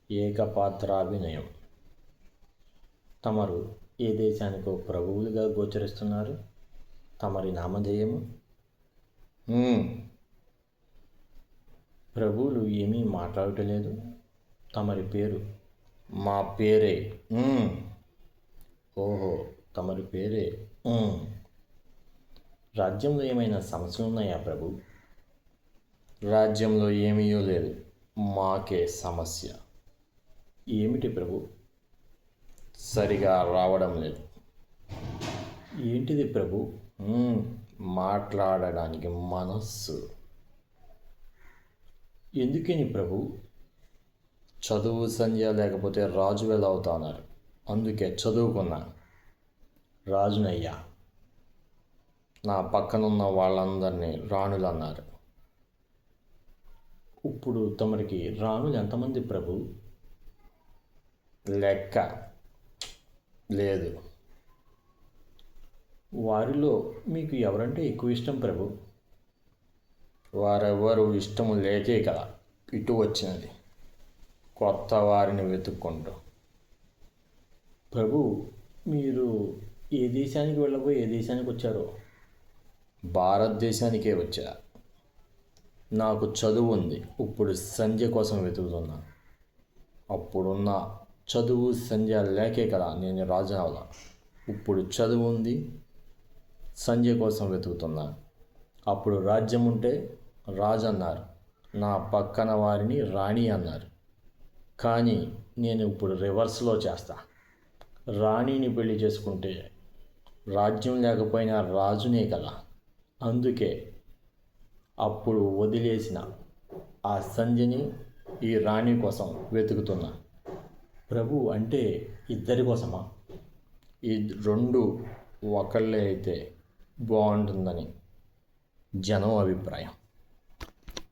ఏకపాత్రాభినయం. తమరు ఏ దేశానికో ప్రభువులుగా గోచరిస్తున్నారు? తమరి నామధేయము? ప్రభువులు ఏమీ మాట్లాడటలేదు. తమరి పేరు? మా పేరే. ఓహో, తమరి పేరే. రాజ్యంలో ఏమైనా సమస్యలు ఉన్నాయా ప్రభు? రాజ్యంలో ఏమీ లేదు, మాకే సమస్య. ఏమిటి ప్రభు? సరిగా రావడం లేదు. ఏంటిది ప్రభు? మాట్లాడడానికి మనస్సు. ఎందుకని ప్రభు? చదువు సంధ్య లేకపోతే రాజు ఎలా అవుతున్నారు? అందుకే చదువుకున్నా. రాజునయ్యా. నా పక్కనున్న వాళ్ళందరినీ రాణులు అన్నారు. ఇప్పుడు తమరికి రాణులు ఎంతమంది ప్రభు? లెక్క లేదు. వారిలో మీకు ఎవరంటే ఎక్కువ ఇష్టం ప్రభు? వారెవరు ఇష్టము లేకే కదా ఇటు వచ్చినది, కొత్త వారిని వెతుక్కుంటూ. ప్రభు, మీరు ఏ దేశానికి వెళ్ళబోయి ఏ దేశానికి వచ్చారో? భారతదేశానికే వచ్చా. నాకు చదువు ఉంది, ఇప్పుడు సంధ్య కోసం వెతుకుతున్నా. అప్పుడున్న చదువు సంధ్య లేకే కదా నేను రాజు అవ్వాల. ఇప్పుడు చదువు ఉంది, సంధ్య కోసం వెతుకుతున్నా. అప్పుడు రాజ్యం ఉంటే రాజు అన్నారు, నా పక్కన వారిని రాణి అన్నారు. కానీ నేను ఇప్పుడు రివర్స్లో చేస్తా. రాణిని పెళ్లి చేసుకుంటే రాజ్యం లేకపోయినా రాజునే కదా. అందుకే అప్పుడు వదిలేసిన ఆ సంధ్యని ఈ రాణి కోసం వెతుకుతున్నా. ప్రభు, అంటే ఇద్దరి కోసమా? ఈ రెండు ఒకళ్ళే అయితే బాగుంటుందని జనం అభిప్రాయం.